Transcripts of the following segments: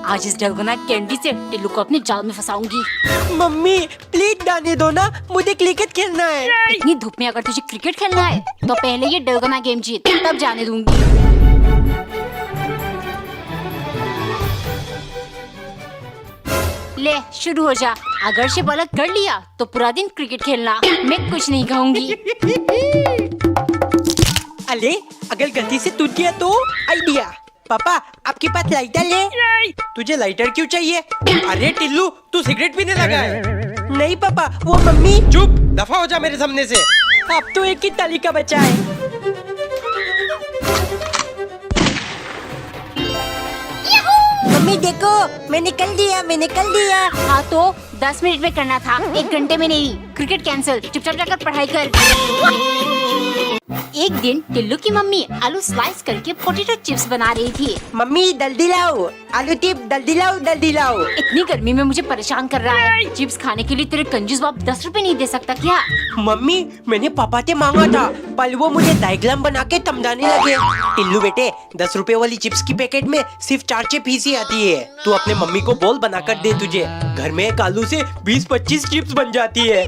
आज इस dalgona candy से टिल्लू को अपने जाल में फंसाऊंगी। मम्मी प्लीज जाने दो ना, मुझे क्रिकेट खेलना है। इतनी धूप में अगर तुझे क्रिकेट खेलना है तो पहले ये डलगोना गेम जीत, तब जाने दूंगी। ले शुरू हो जा। अगर से अलग कर लिया तो पूरा दिन क्रिकेट खेलना, मैं कुछ नहीं कहूँगी। अरे अगर गलती से टूट गया तो? आइडिया। पापा आपके पास लाइटर है? तुझे लाइटर क्यों चाहिए? अरे टिल्लू तू सिगरेट पीने लगा है। नहीं पापा, वो मम्मी। चुप, दफा हो जा मेरे सामने से। अब तो एक ही ताली का बचा है। मम्मी देखो, मैंने कर दिया। हाँ तो 10 मिनट में करना था, 1 घंटे में नहीं। क्रिकेट कैंसिल, चुपचाप जाकर पढ़ाई कर। एक दिन टिल्लू की मम्मी आलू स्लाइस करके पोटैटो चिप्स बना रही थी। मम्मी जल्दी लाओ, आलू टिप जल्दी लाओ। इतनी गर्मी में मुझे परेशान कर रहा है। चिप्स खाने के लिए तेरे कंजूस बाप 10 रुपए नहीं दे सकता क्या? मम्मी मैंने पापा से मांगा था, पर वो मुझे डायग्राम बना के समझाने लगे। टिल्लू बेटे, 10 रुपए वाली चिप्स की पैकेट में सिर्फ 4 चिप ही आती है। तू अपने मम्मी को बोल बना कर दे, तुझे घर में एक आलू से 20-25 चिप्स बन जाती है।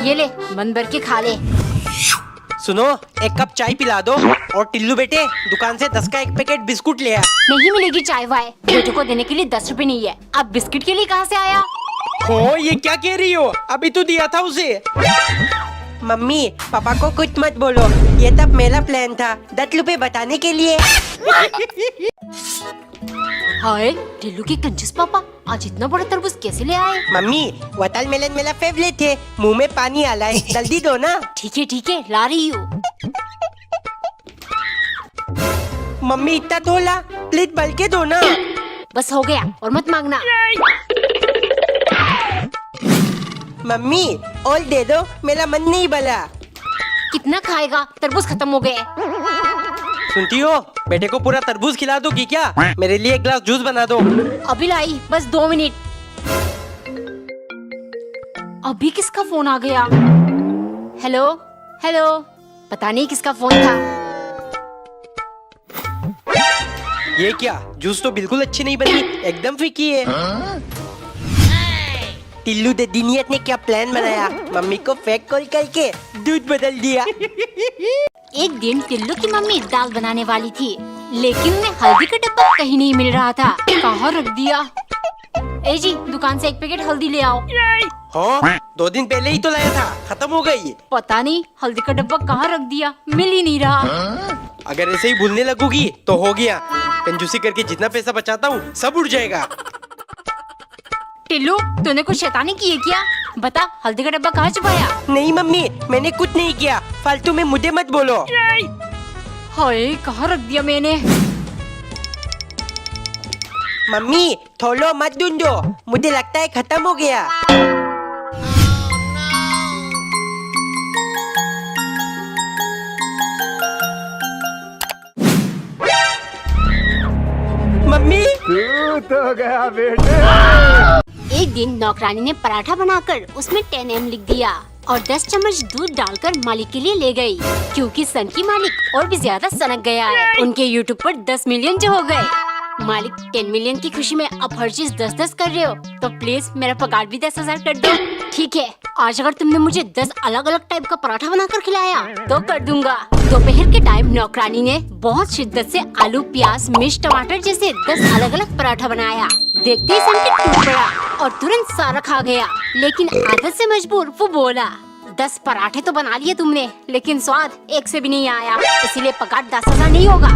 ये ले, मन भर के खा ले। सुनो, 1 कप चाय पिला दो। और टिल्लू बेटे, दुकान से 10 का 1 पैकेट बिस्कुट ले आ। नहीं मिलेगी चाय वाय, बेटे को देने के लिए 10 रुपए नहीं है। अब बिस्किट के लिए कहाँ से आया? हो, ये क्या कह रही हो? अभी तो दिया था उसे। मम्मी पापा को कुछ मत बोलो, ये तब मेरा प्लान था 10 रुपए बताने के लिए। हाय, टिल्लू के कंजूस पापा आज इतना बड़ा तरबूज कैसे ले आए? मम्मी वाटरमेलन मेरा फेवरेट है, मुंह में पानी आ रहा है, जल्दी दो ना। ठीक है, ला रही हूँ। मम्मी इतना थोड़ा, प्लीज बल के दो ना। बस हो गया, और मत मांगना। मम्मी और दे दो, मेरा मन नहीं भला। कितना खाएगा? तरबूज खत्म हो गए। सुनती हो, बेटे को पूरा तरबूज खिला दोगी क्या? मेरे लिए 1 ग्लास जूस बना दो। अभी लाई, बस 2 मिनट। अभी किसका फोन आ गया? हेलो, पता नहीं किसका फोन था। ये क्या, जूस तो बिल्कुल अच्छी नहीं बनी, एकदम फीकी है। टिल्लू द दिनियत ने क्या प्लान बनाया, मम्मी को फेक कॉल करके दूध बदल दिया। एक दिन टिल्लू की मम्मी दाल बनाने वाली थी, लेकिन उन्हें हल्दी का डब्बा कहीं नहीं मिल रहा था। कहाँ रख दिया? ए जी, दुकान से 1 पैकेट हल्दी ले आओ। हाँ, 2 दिन पहले ही तो लाया था, खत्म हो गई। पता नहीं हल्दी का डब्बा कहाँ रख दिया, मिल ही नहीं रहा। अगर ऐसे ही भूलने लगोगी तो हो गया। कंजूसी करके जितना पैसा बचाता हूँ सब उड़ जाएगा। टिल्लू, तूने कुछ शैतानी की है क्या? बता, हल्दी का डब्बा कहाँ छुपाया? नहीं मम्मी, मैंने कुछ नहीं किया, फालतू में मुझे मत बोलो। हाय, कहाँ रख दिया मैंने? मम्मी थोलो मत ढूंढो, मुझे लगता है खत्म हो गया। मम्मी तो गया बेटे। एक दिन नौकरानी ने पराठा बनाकर उसमें 10 M लिख दिया और 10 चम्मच दूध डालकर मालिक के लिए ले गई, क्योंकि सन की मालिक और भी ज्यादा सनक गया है। उनके यूट्यूब पर 10 मिलियन जो हो गए। मालिक 10 मिलियन की खुशी में अब हर चीज 10-10 कर रहे हो, तो प्लीज मेरा पगार भी 10,000 कर दो। ठीक है, आज अगर तुमने मुझे 10 अलग अलग टाइप का पराठा बनाकर खिलाया तो कर दूंगा। दोपहर के टाइम नौकरानी ने बहुत शिद्दत से आलू, प्याज, मिर्च, टमाटर जैसे 10 अलग अलग पराठा बनाया। देखते ही सन के टूट पड़ा और तुरंत सारा खा गया। लेकिन आदत से मजबूर वो बोला, 10 पराठे तो बना लिए तुमने, लेकिन स्वाद एक से भी नहीं आया, इसीलिए पगार 10,000 नहीं होगा।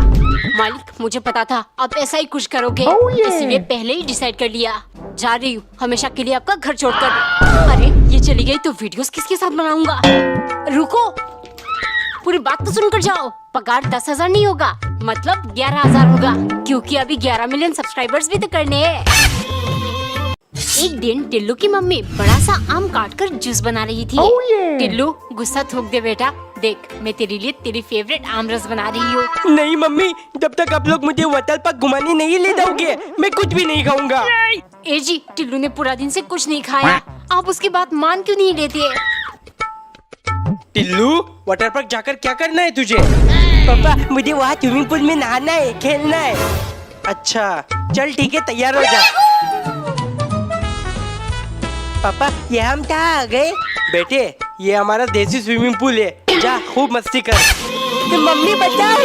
मालिक, मुझे पता था आप ऐसा ही कुछ करोगे, इसीलिए पहले ही डिसाइड कर लिया। जा रही हूँ हमेशा के लिए आपका घर छोड़कर। अरे ये चली गई तो वीडियोस किसके साथ बनाऊंगा? रुको, पूरी बात तो सुनकर जाओ। पगार 10,000 नहीं होगा, मतलब 11,000 होगा, क्योंकि अभी 11 मिलियन सब्सक्राइबर्स भी तो करने हैं। एक दिन टिल्लू की मम्मी बड़ा सा आम काट कर जूस बना रही थी। टिल्लू, गुस्सा थूक दे बेटा, देख मैं तेरे लिए तेरी फेवरेट आम रस बना रही हूँ। नहीं मम्मी, जब तक आप लोग मुझे वाटर पार्क घुमाने नहीं ले जाओगे मैं कुछ भी नहीं खाऊंगा। ए जी, टिल्लू ने पूरा दिन से कुछ नहीं खाया, आप उसकी बात मान क्यों नहीं लेते? टिल्लू, वाटर पार्क जाकर क्या करना है तुझे? पापा मुझे वहाँ स्विमिंग पूल में नहाना है, खेलना है। अच्छा चल ठीक है, तैयार हो जा। पापा ये हम कहाँ आ गए? बेटे ये हमारा देसी स्विमिंग पूल है, जा खूब मस्ती कर। मम्मी बचाओ।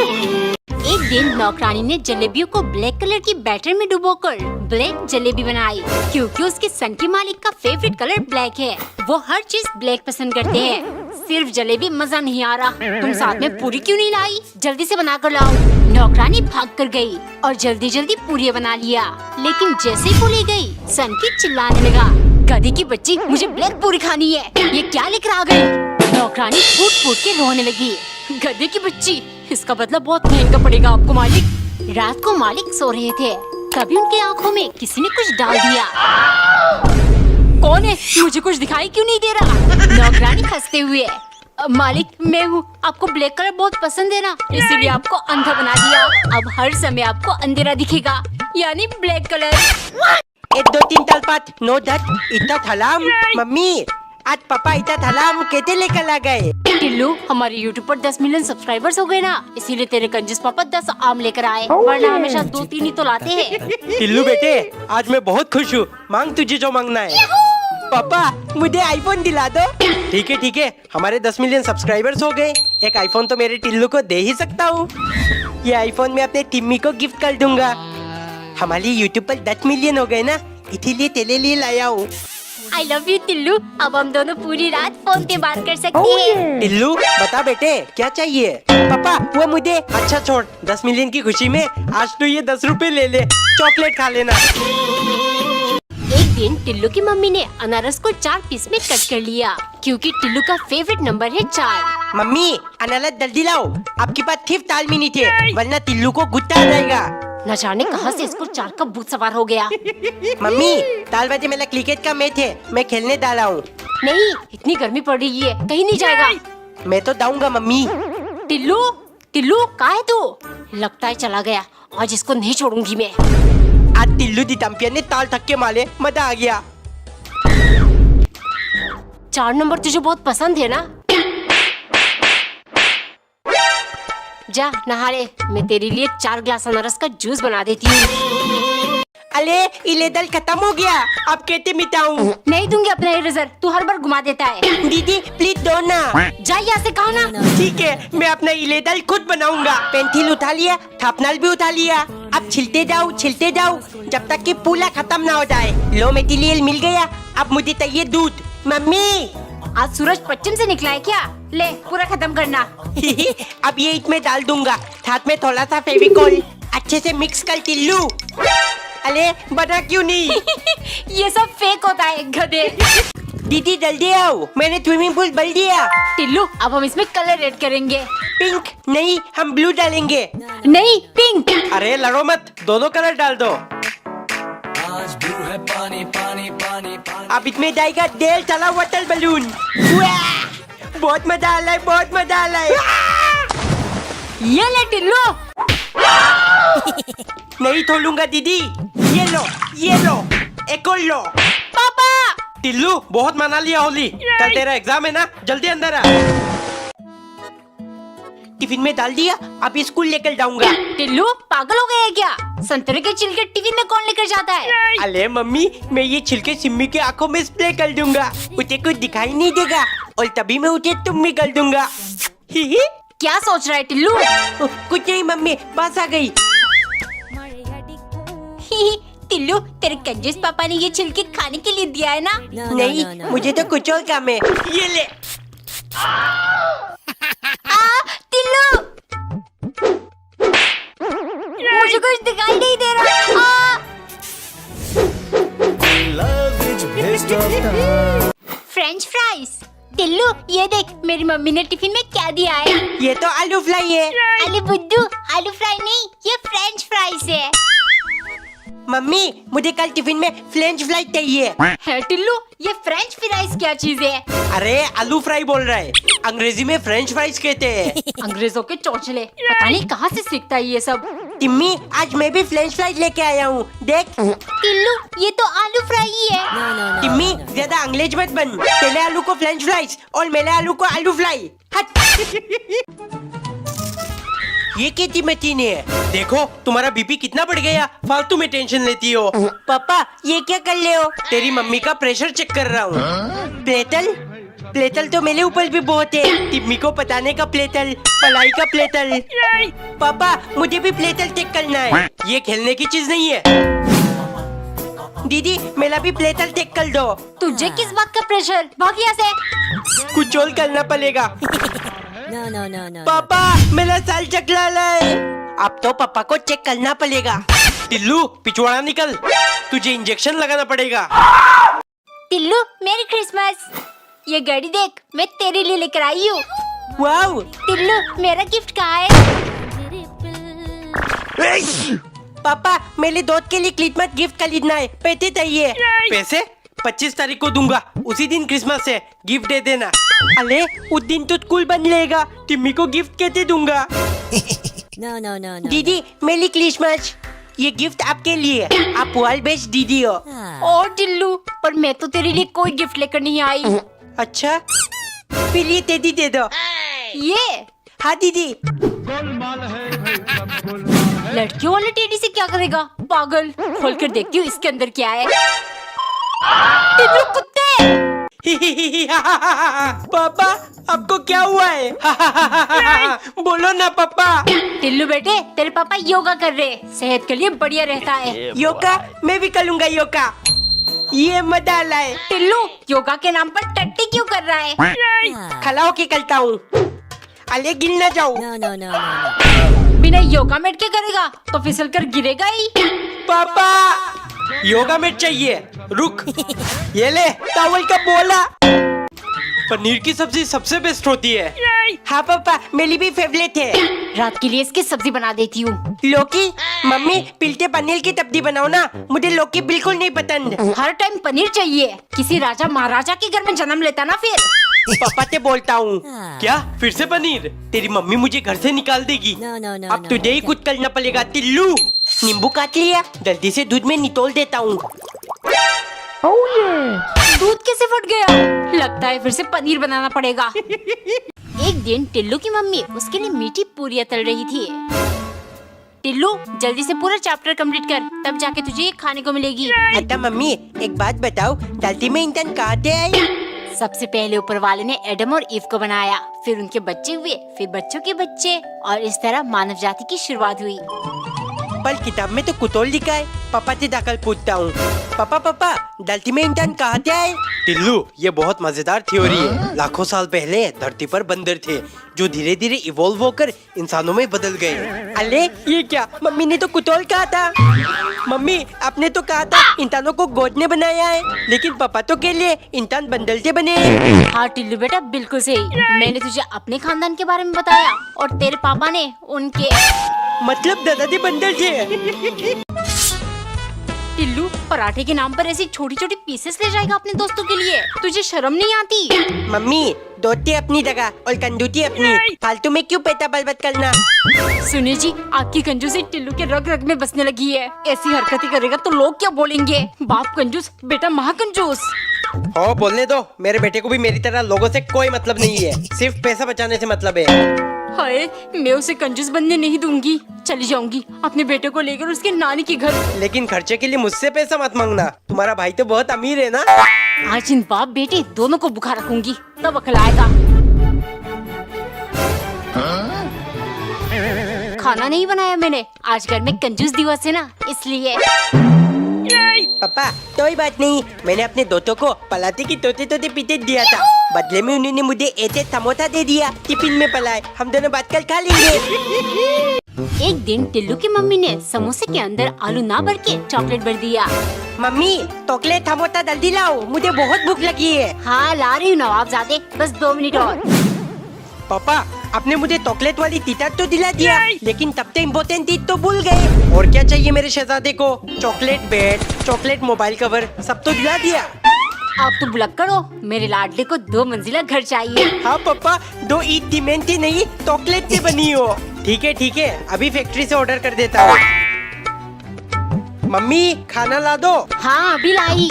एक दिन नौकरानी ने जलेबियों को ब्लैक कलर की बैटर में डुबोकर ब्लैक जलेबी बनाई, क्योंकि उसके सन के मालिक का फेवरेट कलर ब्लैक है। वो हर चीज ब्लैक पसंद करते हैं, सिर्फ जलेबी मजा नहीं आ रहा। तुम साथ में पूरी क्यों नहीं लाई? जल्दी से बना कर लाओ। नौकरानी भाग कर गई और जल्दी जल्दी पूरी बना लिया, लेकिन जैसे ही पूरी गई सन की चिल्लाने लगा, गधी की बच्ची, मुझे ब्लैक पूरी खानी है, ये क्या लेकर आ गई? नौकरानी फूट फूट के रोने लगी। गधे की बच्ची, इसका बदला बहुत महंगा पड़ेगा आपको मालिक। रात को मालिक सो रहे थे, तभी उनकी आंखों में किसी ने कुछ डाल दिया। कौन है? मुझे कुछ दिखाई क्यों नहीं दे रहा? नौकरानी हंसते हुए, मालिक मैं हूँ, आपको ब्लैक कलर बहुत पसंद है ना, इसीलिए आपको अंधा बना दिया। अब हर समय आपको अंधेरा दिखेगा, यानी ब्लैक कलर। 1 2 3 4 5 9 10 इतना थलाम। मम्मी आज पापा इतना थलाम कैसे लेकर आ गए? टिल्लू, हमारे YouTube पर 10 मिलियन सब्सक्राइबर्स हो गए ना, इसीलिए तेरे कंजूस पापा 10 आम लेकर आए, वरना हमेशा 2-3 ही तो लाते हैं। टिल्लू बेटे आज मैं बहुत खुश हूँ, मांग तुझे जो मांगना है। पापा मुझे आईफोन दिला दो। ठीक है हमारे 10 मिलियन सब्सक्राइबर्स हो गए, एक आईफोन तो मेरे टिल्लू को दे ही सकता हूँ। ये आईफोन मैं अपने टिम्मी को गिफ्ट कर दूंगा। हमारे यूट्यूब पर 10 मिलियन हो गए ना, इसीलिए तेरे लिए लाया हूँ। आई लव यू टिल्लू, अब हम दोनों पूरी रात फोन पे बात कर सकते हैं। टिल्लू बता बेटे क्या चाहिए? पापा वो मुझे, अच्छा छोड़, 10 मिलियन की खुशी में आज तो ये 10 रुपए ले ले, चॉकलेट खा लेना। एक दिन टिल्लू की मम्मी ने अनारस को 4 पीस में कट कर लिया, क्योंकि टिल्लू का फेवरेट नंबर है 4। मम्मी अनारस जल्दी लाओ, आपके पास सिर्फ ताल मिनट है, वरना टिल्लू को गुस्सा आ जाएगा। न जाने कहां से इसको 4 का भूत सवार हो गया। मम्मी ताल बजे मेरा क्रिकेट का मैच है, मैं खेलने डाला हूँ। नहीं, इतनी गर्मी पड़ रही है, कहीं नहीं जाएगा। मैं तो जाऊंगा मम्मी। टिल्लू टिल्लू कहाँ है तू? लगता है चला गया, आज इसको नहीं छोड़ूंगी मैं। आज टिल्लू दी चैंपियन ने ताल थक्के मारे, मजा आ गया। 4 नंबर तुझे बहुत पसंद है ना? जा नहा ले, मैं तेरे लिए 4 ग्लास अनारस का जूस बना देती हूँ। अरे इलेदल खत्म हो गया, अब कैसे मिटाऊं? नहीं दूंगी अपना इरेजर, तू हर बार घुमा देता है। दीदी प्लीज दो ना। जा यहाँ से, कहो ना। ठीक है मैं अपना इलेदल खुद बनाऊंगा। पेंसिल उठा लिया, थापनाल भी उठा लिया, अब छिलते जाओ जब तक कि पूरा खत्म ना हो जाए। लो मटेरियल मिल गया, अब मुझे चाहिए दूध। मम्मी आज सूरज पश्चिम से निकला है क्या? ले पूरा खत्म करना। अब ये इसमें डाल दूंगा, साथ में थोड़ा सा फेविकॉल, अच्छे से मिक्स कर टिल्लू। अरे बना क्यों नहीं? ये सब फेक होता है गधे। दीदी जल्दी आओ, मैंने स्विमिंग पूल भर दिया। टिल्लू अब हम इसमें कलर ऐड करेंगे। पिंक नहीं, हम ब्लू डालेंगे। नहीं पिंक। अरे लड़ो मत, दोनों कलर डाल दो। अब इसमें जाएगा डेल चला वाटर बलून। बहुत मजा आ रहा है, बहुत मजा आ रहा है। ये ले टिल्लू। नहीं छोड़ूंगा दीदी, ये लो एक और लो। पापा टिल्लू बहुत मना लिया होली, कल तेरा एग्जाम है ना, जल्दी अंदर आ। टिफिन में डाल दिया, अब स्कूल लेकर जाऊंगा। टिल्लू पागल हो गया है क्या? संतरे के छिलके टिफिन में कौन लेकर जाता है? अरे मम्मी मैं ये छिलके सिम्मी के आंखों में स्प्रे कर दूंगा, उसे कुछ दिखाई नहीं देगा, और तभी मैं उसे तुम भी कर दूंगा। क्या सोच रहा है टिल्लू? कुछ नहीं मम्मी, बस आ गई। टिल्लू तेरे कंजूस पापा ने ये छिलके खाने के लिए दिया है ना? नहीं मुझे तो कुछ और काम है, ये ले। टिल्लू मुझे कुछ दिखाई नहीं दे रहा। French fries. टिल्लू ये देख, मेरी मम्मी ने टिफिन में क्या दिया है? ये तो आलू फ्राई है। अरे बुद्धू, आलू फ्राई नहीं, ये फ्रेंच फ्राइज है। मम्मी मुझे कल टिफिन में फ्रेंच फ्राई चाहिए। है टिल्लू, ये फ्रेंच फ्राइज क्या चीज है? अरे आलू फ्राई बोल रहा है, अंग्रेजी में फ्रेंच फ्राइज कहते हैं। अंग्रेजों के चौचले, पता नहीं कहाँ से सीखता है ये सब। टिम्मी आज मैं भी फ्रेंच फ्राइज लेके आया हूँ, देख। टिल्लू ये तो आलू फ्राई ही है। टिम्मी ज्यादा अंग्रेज मत बन, तेरे आलू को फ्रेंच फ्राइज और मेरे आलू को आलू फ्राई। हट। ये कैसी मशीन है? देखो तुम्हारा बीपी कितना बढ़ गया, फालतू में टेंशन लेती हो। पापा ये क्या कर रहे हो? तेरी मम्मी का प्रेशर चेक कर रहा हूँ। प्लेटल प्लेटल तो मेरे ऊपर भी बहुत है। टिम्मी को पताने का प्लेटल, पलाई का प्लेटल। पापा मुझे भी प्लेटल चेक करना है, ये खेलने की चीज नहीं है। दीदी मेरा भी प्लेटल चेक कर दो। तुझे किस बात का प्रेशर? भाग यहाँ से। कुछ और करना पड़ेगा। No. पापा मेरा साल चकला है। अब तो पापा को चेक करना पड़ेगा। टिल्लू पिछवाड़ा निकल, तुझे इंजेक्शन लगाना पड़ेगा। टिल्लू मेरी क्रिसमस, ये घड़ी देख, मैं तेरे लिए लेकर आई हूँ। वाओ टिल्लू मेरा गिफ्ट कहाँ है? पापा मेरे दोस्त के लिए क्रिसमस गिफ्ट खरीदना है, पैसे चाहिए। पैसे 25 तारीख को दूंगा, उसी दिन क्रिसमस है, गिफ्ट दे देना। अरे उस दिन तो स्कूल बंद रहेगा, टिम्मी को गिफ्ट कैसे दूंगा? No. दीदी मेरी क्रिसमस, ये गिफ्ट आपके लिए, आप वर्ल्ड बेस्ट दीदी हो। और टिल्लू, पर मैं तो तेरे लिए कोई गिफ्ट लेकर नहीं आई। अच्छा फिर ये टेडी दे दो। ये हाँ दीदी। लड़कियों वाले टेडी से क्या करेगा पागल? खोल कर देखती हूँ इसके अंदर क्या है। टिल्लू कुत्ते। पापा आपको क्या हुआ है? बोलो ना पापा। टिल्लू बेटे, तेरे पापा योगा कर रहे हैं, सेहत के लिए बढ़िया रहता है। योगा मैं भी करूँगा योगा, ये मजा लाए। टिल्लू योगा के नाम पर टट्टी क्यों कर रहा है? खड़ा होके करता हूँ, अरे गिर ना जाऊँ। No. बिना योगा मैट के करेगा तो फिसल कर गिरेगा ही। पापा योगा मैट चाहिए, रुक। ये ले टावल का बोला। पनीर की सब्जी सबसे बेस्ट होती है। हाँ पापा मेरी भी फेवरेट है। रात के लिए इसकी सब्जी बना देती हूँ। लौकी मम्मी पिलते पनीर की सब्जी बनाओ ना, मुझे लौकी बिल्कुल नहीं पसंद। हर टाइम पनीर चाहिए, किसी राजा महाराजा के घर में जन्म लेता ना फिर। पापा से बोलता हूँ। क्या फिर से पनीर? तेरी मम्मी मुझे घर से निकाल देगी। No. अब तुझे ही कुछ करना पड़ेगा। टिल्लू नींबू काट लिया, जल्दी से दूध में नितोल देता हूँ। दूध कैसे फट गया? लगता है फिर से पनीर बनाना पड़ेगा। एक दिन टिल्लू की मम्मी उसके लिए मीठी पूरियां तल रही थी। टिल्लू जल्दी से पूरा चैप्टर कंप्लीट कर, तब जाके तुझे ये खाने को मिलेगी। अच्छा मम्मी एक बात बताओ, धरती में इंसान कहाँ से आए? सबसे पहले ऊपर वाले ने एडम और ईव को बनाया, फिर उनके बच्चे हुए, फिर बच्चों के बच्चे, और इस तरह मानव जाति की शुरुआत हुई। पर किताब में तो कुछ और लिखा है। पापा से जाकर पूछता हूँ। पापा धरती में इंसान कहाँ से आए? टिल्लू ये बहुत मजेदार थ्योरी है। लाखों साल पहले धरती पर बंदर थे, जो धीरे धीरे इवॉल्व होकर इंसानों में बदल गए। अरे ये क्या, मम्मी ने तो कुछ और कहा था। मम्मी आपने तो कहा था इंसानों को गॉड ने बनाया है, लेकिन पापा तो कह लिए इंसान बंदर से बने हैं। हाँ टिल्लू बेटा बिल्कुल सही। मैंने तुझे अपने खानदान के बारे में बताया और तेरे पापा ने उनके। मतलब दादाजी बंदर थे। टिल्लू पराठे के नाम पर ऐसी छोटी छोटी पीसेस ले जाएगा अपने दोस्तों के लिए, तुझे शर्म नहीं आती? मम्मी दोस्ती अपनी जगह और कंजूसी अपनी, फालतू में क्यों पैसा बर्बाद करना। सुनिए जी, आपकी कंजूसी टिल्लू के रग रग में बसने लगी है। ऐसी हरकतें करेगा तो लोग क्या बोलेंगे? बाप कंजूस, बेटा महाकंजूस। ओ बोलने दो, मेरे बेटे को भी मेरी तरह लोगों से कोई मतलब नहीं है, सिर्फ पैसा बचाने से मतलब है। हाय, मैं उसे कंजूस बनने नहीं दूंगी। चली जाऊंगी अपने बेटे को लेकर उसके नानी के घर। लेकिन खर्चे के लिए मुझसे पैसा मत मांगना, तुम्हारा भाई तो बहुत अमीर है ना। आज इन बाप बेटे दोनों को बुखार रखूंगी, तब अकल आएगा। खाना नहीं बनाया मैंने, आज घर में कंजूस दिवस है ना, इसलिए। पापा कोई बात नहीं, मैंने अपने दोस्तों को पलाते की तोते तोते पीते दिया था, बदले में उन्होंने मुझे ऐसे समोसा दे दिया, टिफिन में पलाए, हम दोनों बात कर खा लेंगे। एक दिन टिल्लू की मम्मी ने समोसे के अंदर आलू ना भर के चॉकलेट भर दिया। मम्मी चॉकलेट समोसा जल्दी लाओ, मुझे बहुत भूख लगी है। हाँ ला रही हूँ नवाबजादे, बस 2 मिनट और। पापा आपने मुझे चॉकलेट वाली टीटा तो दिला दिया, लेकिन तब तक इम्पोर्टेंट चीज तो भूल गए। और क्या चाहिए मेरे शहजादे को? Chocolate bed, chocolate mobile cover, सब तो दिला दिया। आप तो भुलक्कड़ हो, मेरे लाडले को 2 मंजिला घर चाहिए। हाँ पापा 2 ईद सीमेंट की नहीं, चॉकलेट से बनी हो। ठीक है, अभी फैक्ट्री से ऑर्डर कर देता हूँ। मम्मी खाना ला दो। हाँ अभी लाई,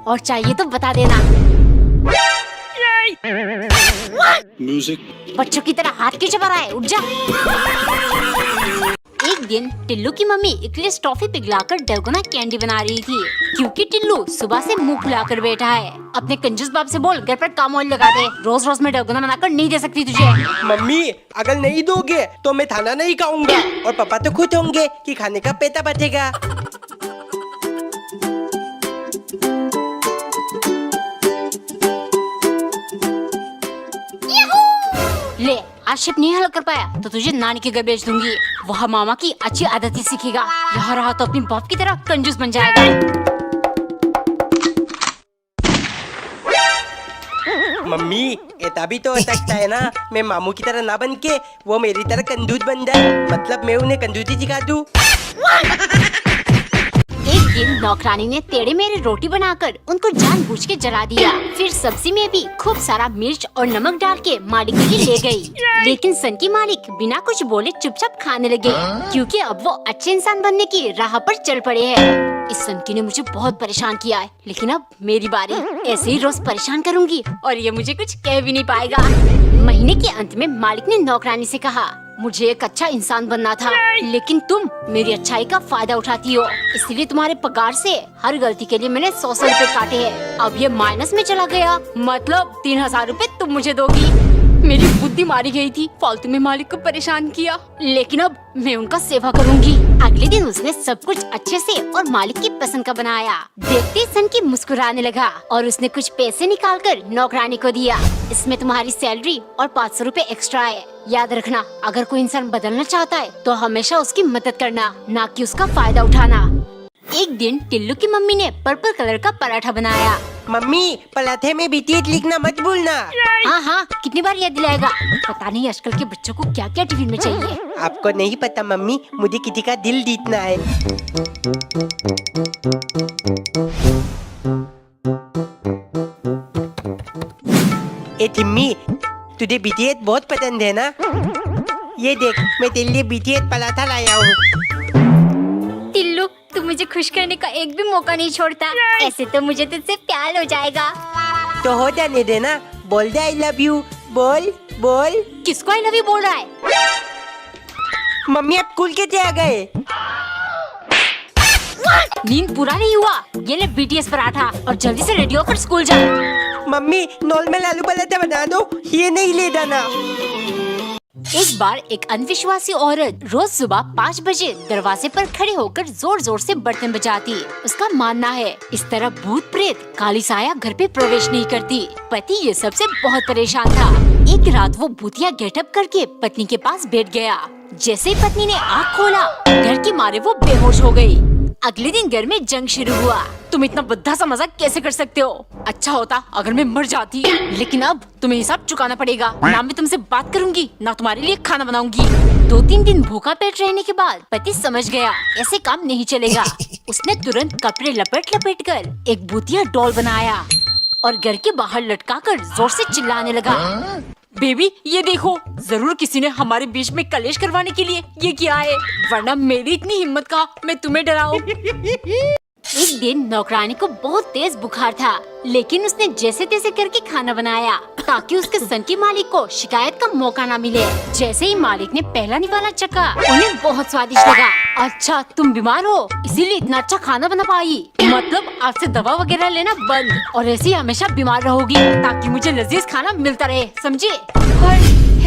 और चाहिए तो बता देना। बच्चों की तरह हाथ क्यों चबा रहा है? उठ जा। एक दिन टिल्लू की मम्मी इक्लिस टॉफी पिघलाकर डलगोना कैंडी बना रही थी, क्योंकि टिल्लू सुबह से मुंह फुलाकर बैठा है। अपने कंजूस बाप से बोल घर पर काम और लगा दे, रोज रोज मैं डलगोना बनाकर नहीं दे सकती तुझे। मम्मी अगर नहीं दोगे तो मैं खाना नहीं खाऊंगा और पापा तो खुद होंगे कि खाने का पैसा बचेगा। ले आज शिप नहीं हल कर पाया तो तुझे नानी के घर भेज दूंगी, वह मामा की अच्छी आदत ही सीखेगा। यहाँ रहा तो अपनी बाप की तरह कंजूस बन जाएगा। मम्मी ऐसा भी तो हो सकता है ना, मैं मामू की तरह ना बन के वो मेरी तरह कंजूस बन जाए, मतलब मैं उन्हें कंजूसी सिखा दूं। एक दिन नौकरानी ने टेढ़े मेढ़े रोटी बनाकर उनको जानबूझ के जला दिया। फिर सब्जी में भी खूब सारा मिर्च और नमक डाल के मालिक के लिए ले गई। लेकिन सन की मालिक बिना कुछ बोले चुपचाप खाने लगे, क्योंकि अब वो अच्छे इंसान बनने की राह पर चल पड़े हैं। इस सनकी ने मुझे बहुत परेशान किया है, लेकिन अब मेरी बारी। ऐसे ही रोज परेशान करूंगी और ये मुझे कुछ कह भी नहीं पाएगा। महीने के अंत में मालिक ने नौकरानी से कहा, मुझे एक अच्छा इंसान बनना था, लेकिन तुम मेरी अच्छाई का फायदा उठाती हो, इसलिए तुम्हारे पगार से हर गलती के लिए मैंने 100 रुपए काटे हैं। अब ये माइनस में चला गया, मतलब 3000 रुपए तुम मुझे दोगी। मेरी बुद्धि मारी गई थी, फालतू में मालिक को परेशान किया, लेकिन अब मैं उनका सेवा करूंगी। अगले दिन उसने सब कुछ अच्छे से और मालिक की पसंद का बनाया। देखते ही सनकी मुस्कुराने लगा और उसने कुछ पैसे निकालकर नौकरानी को दिया। इसमें तुम्हारी सैलरी और 500 रुपए एक्स्ट्रा है। याद रखना, अगर कोई इंसान बदलना चाहता है तो हमेशा उसकी मदद करना, ना कि उसका फायदा उठाना। एक दिन टिल्लू की मम्मी ने पर्पल कलर का पराठा बनाया। मम्मी पराठे में BTS लिखना मत भूलना। हाँ हाँ, कितनी बार याद दिलाएगा? पता नहीं आजकल के बच्चों को क्या क्या टिफिन में चाहिए। आपको नहीं पता मम्मी, मुझे किसी का दिल जीतना है। ए थिम्मी, तुझे BTS बहुत पसंद है ना? ये देख, मैं तेरे लिए BTS पराठा लाया हूँ। टिल्लू, तू मुझे खुश करने का एक भी मौका नहीं छोड़ता। ऐसे तो मुझे तुझसे प्यार हो जाएगा। तो हो जाने देना, बोल दे आई लव यू। बोल बोल। किसको आई लव यू बोल रहा है? मम्मी आप स्कूल कैसे आ गए? नींद पूरा नहीं हुआ? ये ले BTS पराठा और जल्दी से रेडी होकर स्कूल जा। मम्मी नॉर्मल आलू पराठा बना दो, ये नहीं ले जाना। एक बार एक अनविश्वासी औरत रोज सुबह 5 बजे दरवाजे पर खड़े होकर जोर जोर से बर्तन बजाती। उसका मानना है इस तरह भूत प्रेत काली साया घर पे प्रवेश नहीं करती। पति ये सबसे बहुत परेशान था। एक रात वो भूतिया गेटअप करके पत्नी के पास बैठ गया। जैसे ही पत्नी ने आँख खोला, डर के मारे वो बेहोश हो गयी। अगले दिन घर में जंग शुरू हुआ। तुम इतना बुद्धा सा मजाक कैसे कर सकते हो? अच्छा होता अगर मैं मर जाती, लेकिन अब तुम्हें हिसाब चुकाना पड़ेगा। ना मैं तुमसे बात करूंगी, ना तुम्हारे लिए खाना बनाऊंगी। 2-3 दिन भूखा पेट रहने के बाद पति समझ गया ऐसे काम नहीं चलेगा। उसने तुरंत कपड़े लपेट लपेट कर एक भूतिया डॉल बनाया और घर के बाहर लटका कर जोर से चिल्लाने लगा, बेबी ये देखो, जरूर किसी ने हमारे बीच में कलेश करवाने के लिए ये किया है, वरना मेरी इतनी हिम्मत का मैं तुम्हें डराऊं। एक दिन नौकरानी को बहुत तेज बुखार था, लेकिन उसने जैसे तैसे करके खाना बनाया ताकि उसके सन की मालिक को शिकायत का मौका ना मिले। जैसे ही मालिक ने पहला निवाला चखा, उन्हें बहुत स्वादिष्ट लगा। अच्छा तुम बीमार हो इसीलिए इतना अच्छा खाना बना पाई? मतलब आज से दवा वगैरह लेना बंद और ऐसे ही हमेशा बीमार रहोगी ताकि मुझे लजीज खाना मिलता रहे, समझे?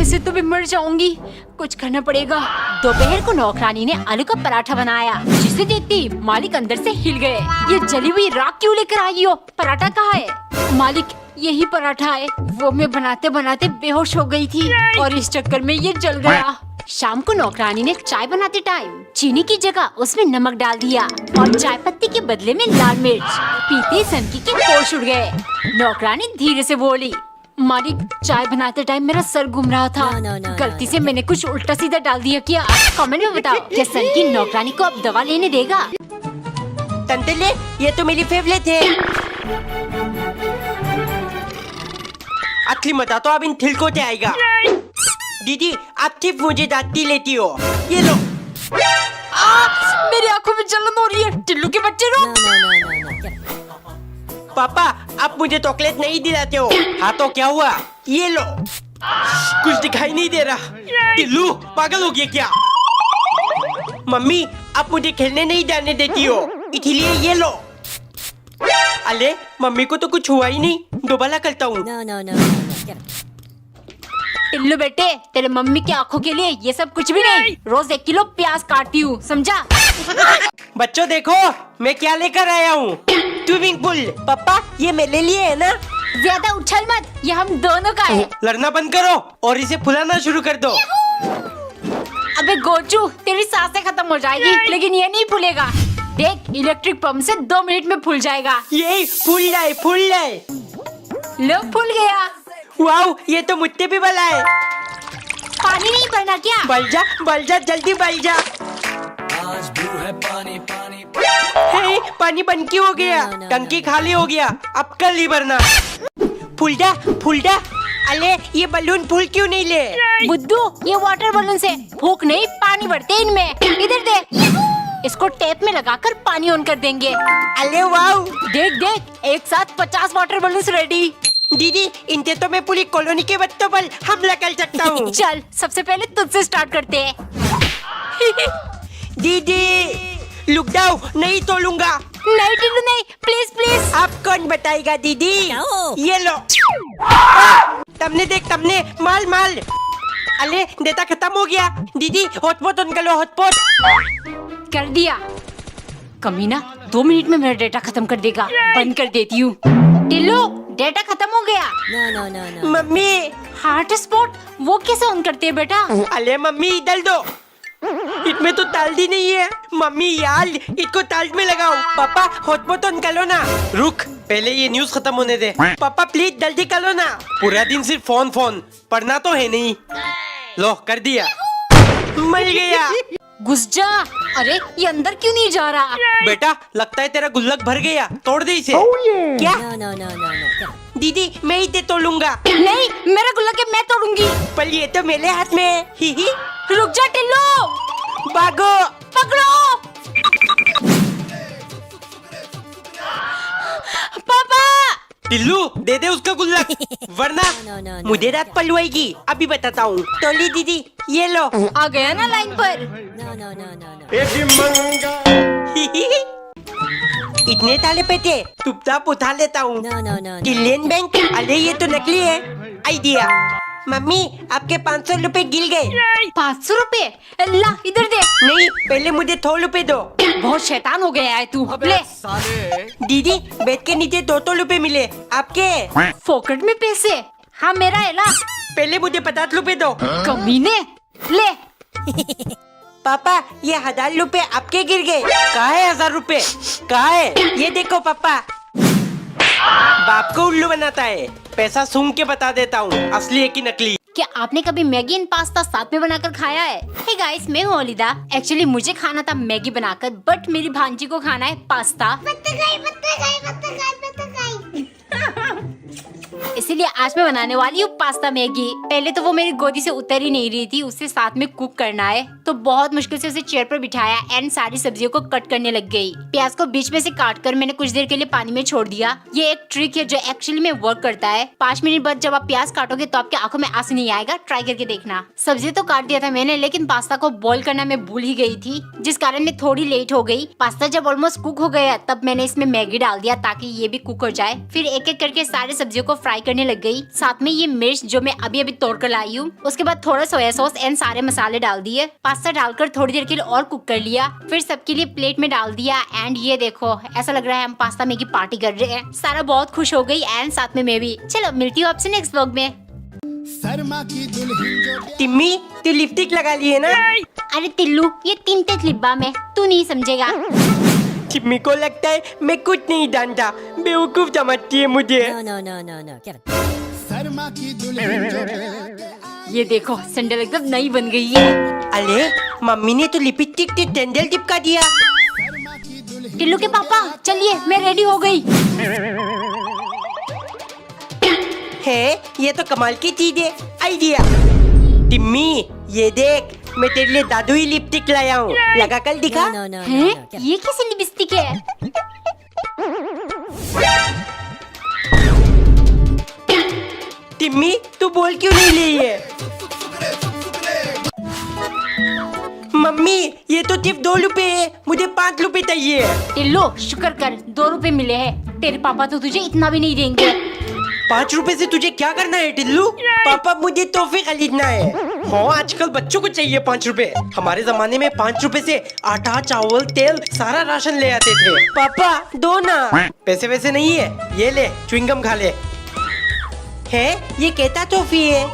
ऐसे तो मैं मर जाऊंगी, कुछ करना पड़ेगा। दोपहर को नौकरानी ने आलू का पराठा बनाया, जिसे देखते ही मालिक अंदर से हिल गए। ये जली हुई राख क्यों लेकर आई हो? पराठा कहाँ है? मालिक यही पराठा है, वो मैं बनाते बनाते बेहोश हो गई थी और इस चक्कर में ये जल गया। शाम को नौकरानी ने चाय बनाते टाइम चीनी की जगह उसमें नमक डाल दिया और चाय पत्ती के बदले में लाल मिर्च। पीते सनकी के होश उड़ गए। नौकरानी धीरे से बोली, मालिक चाय बनाते टाइम मेरा सर घूम रहा था, गलती से मैंने कुछ उल्टा सीधा डाल दिया क्या? कमेंट में बताओ, क्या सनकी नौकरानी को अब दवा लेने देगा? तंतले, ये तो मेरी फेवरेट है। असली मजा तो अब इन थिलको से आएगा। दीदी आप सिर्फ मुझे डांटती लेती हो। ये लो। मेरी आंखों में जलन हो रही है। टिल्लू के बच्चे रो। पापा आप मुझे चॉकलेट नहीं दिलाते हो। हाँ तो क्या हुआ? ये लो। कुछ दिखाई नहीं दे रहा। टिल्लू पागल हो गया क्या? मम्मी आप मुझे खेलने नहीं जाने देती हो, इसलिए ये लो। अरे मम्मी को तो कुछ हुआ ही नहीं, दोबारा करता हूँ। No, no, no, no, no. Get it. Tillu बेटे, तेरे मम्मी की आंखों के लिए ये सब कुछ भी नहीं। रोज 1 किलो प्याज काटती हूँ, समझा? बच्चों देखो मैं क्या लेकर आया हूँ, स्विमिंग पूल। पापा ये मेरे लिए है ना? ज्यादा उछल मत, ये हम दोनों का है। लड़ना बंद करो और इसे फुलाना शुरू कर दो। अबे गोचू, तेरी सांसें खत्म हो जाएगी, लेकिन ये नहीं फूलेगा। देख, इलेक्ट्रिक पंप से 2 मिनट में फूल जाएगा। यही फूल जाए, फूल जाए। लो, फूल गया। वाओ, ये तो मुझसे भी भला है। पानी नहीं भरना क्या? बल जा जल्दी बल जा। हे, पानी बंद क्यों हो गया? No, no, टंकी खाली हो गया, अब कल ही भरना। फूल जा। अले ये बलून फूल क्यों नहीं ले? बुद्धू, ये वाटर बलून से फूक नहीं, पानी भरते हैं इनमें। इधर दे, इसको टेप में लगाकर पानी ऑन कर देंगे। अले वाओ, देख, एक साथ 50 वाटर बलून रेडी। दीदी इनसे तो मैं पूरी कॉलोनी के बच्चों पर हमला कर सकता हूँ। चल, सबसे पहले तुझसे स्टार्ट करते हैं। दीदी लुक जाओ, नहीं तोड़ूंगा। नहीं टिल्लू नहीं, प्लीज। आप कौन बताएगा दीदी? जाओ। ये लो। तमने देख, माल। अले डेटा खत्म हो गया। दीदी हॉटपॉट ऑन कर लो, हॉटपॉट। कर दिया। कमीना 2 मिनट में मेरा डेटा खत्म कर देगा। बंद कर देती हूँ। टिल्लू, डेटा खत्म हो गया। No, no, no, no. Mummy, heart spot वो कैसे ऑन करते हैं बेटा? अले मम्मी इधर दो, इसमें तो ताल्दी नहीं है। मम्मी यार इसको ताल्द में लगाओ। पापा हॉटपॉट ऑन कर लो ना। रुक, पहले ये न्यूज खत्म होने दे। पापा प्लीज जल्दी कर लो ना, पूरा दिन सिर्फ फोन पढ़ना तो है नहीं। लो कर दिया, मर गया। घुस जा। अरे ये अंदर क्यों नहीं जा रहा? बेटा लगता है तेरा गुल्लक भर गया, तोड़ दे इसे। क्या? No, no, no, no, no. Get it. दीदी मैं इसे तोड़ूंगा। नहीं, मेरा गुल्लक है, मैं तोड़ूंगी। पर ये तो मेरे हाथ में है। ही ही। रुक जा टिल्लू, भागो। पकड़ो। पापा, टिल्लू दे दे उसका गुल्लक, वरना No. मुझे रात पलवाएगी। अभी बताता हूँ। तोली दीदी, ये लो। आ गया ना लाइन पर। No. इतने ताले पे थे, चुपचाप उठा लेता हूँ। No. किलियन बैंक, अरे ये तो नकली है। आइडिया। मम्मी आपके 500 रुपए गिर गए। 500 रुपए? ला इधर दे। नहीं, पहले मुझे 100 रुपए दो। बहुत शैतान हो गया है तू। ले, दीदी बेड के नीचे 200 रुपए मिले, आपके? फोकट में पैसे? हाँ मेरा है, ला। पहले मुझे 50 रुपए दो। कमीने, ले। पापा ये 1000 रुपए आपके गिर गए। कहाँ है 1000 रुपए? कहाँ है? ये देखो पापा। बाप को उल्लू बनाता है। पैसा सूंघ के बता देता हूँ असली है कि नकली। क्या आपने कभी मैगी एंड पास्ता साथ में बनाकर खाया है? हे गाइस, मैं हूँ ओलिदा। एक्चुअली मुझे खाना था मैगी बनाकर, बट मेरी भांजी को खाना है पास्ता। इसीलिए आज मैं बनाने वाली हूँ पास्ता मैगी। पहले तो वो मेरी गोदी से उतर ही नहीं रही थी, उससे साथ में कुक करना है, तो बहुत मुश्किल से उसे चेयर पर बिठाया एंड सारी सब्जियों को कट करने लग गई। प्याज को बीच में से काट कर मैंने कुछ देर के लिए पानी में छोड़ दिया। ये एक ट्रिक है जो एक्चुअली में वर्क करता है। 5 मिनट बाद जब आप प्याज काटोगे तो आपके आंखों में आंसू नहीं आएगा, ट्राई करके देखना। सब्जी तो काट दिया था मैंने, लेकिन पास्ता को बॉईल करना मैं भूल ही गई थी, जिस कारण मैं थोड़ी लेट हो गई। पास्ता जब ऑलमोस्ट कुक हो गया तब मैंने इसमें मैगी डाल दिया ताकि ये भी कुक हो जाए। फिर एक एक करके सारी सब्जियों को फ्राई करने लग गई, साथ में ये मिर्च जो मैं अभी तोड़ कर लाई हूँ। उसके बाद थोड़ा सोया सॉस एंड सारे मसाले डाल दिए। पास्ता डालकर थोड़ी देर के लिए और कुक कर लिया, फिर सबके लिए प्लेट में डाल दिया एंड ये देखो, ऐसा लग रहा है हम पास्ता मैगी पार्टी कर रहे हैं। सारा बहुत खुश हो गई एंड साथ में मैं भी। चलो मिलती हूँ आपसे नेक्स्ट व्लॉग में। टिम्मी तू लिपस्टिक लगा ली है ना? अरे टिल्लू, ये tinted lip balm है, तू नहीं समझेगा। टिम्मी को लगता है मैं कुछ नहीं जानता, बेवकूफ समझती है मुझे। No. Get it. ये देखो, सैंडल एकदम नई बन गई है। अरे मम्मी ने तो लिपस्टिक से सैंडल चिपका दिया। टिल्लू के पापा चलिए, मैं रेडी हो गई। है ये तो कमाल की चीज है। आइडिया। टिम्मी ये देख, मैं तेरे लिए दादू ही लिपस्टिक लाया हूँ, लगा कर दिखा। No. हैं? Get it. ये कैसी लिपस्टिक है? टिम्मी तू बोल क्यों नहीं ली ये? मम्मी ये तो सिर्फ 2 रुपए है, मुझे 5 रुपए चाहिए। टिल्लू शुक्र कर 2 रुपए मिले हैं। तेरे पापा तो तुझे इतना भी नहीं देंगे। 5 रुपए से तुझे क्या करना है टिल्लू? पापा मुझे तोहफे खरीदना है। हाँ आजकल बच्चों को चाहिए 5 रुपए। हमारे जमाने में 5 रुपए से आटा चावल तेल सारा राशन ले आते थे। पापा दो ना। पैसे वैसे नहीं है, ये ले च्युइंगम खा ले। है ये कहता टॉफी है।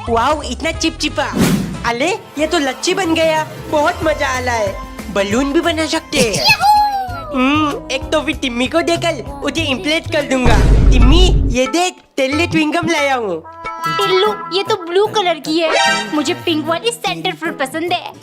वाओ इतना चिपचिपा। अले ये तो लच्छी बन गया, बहुत मजा आ रहा है। बलून भी बना सकते हैं। एक तो फिर टिम्मी को देकर उसे इम्प्लेट कर दूंगा। टिम्मी ये देख तेरे लिए च्युइंगम लाया हूँ। टिल्लू ये तो ब्लू कलर की है। मुझे पिंक वाली सेंटर फ्रूट पसंद है।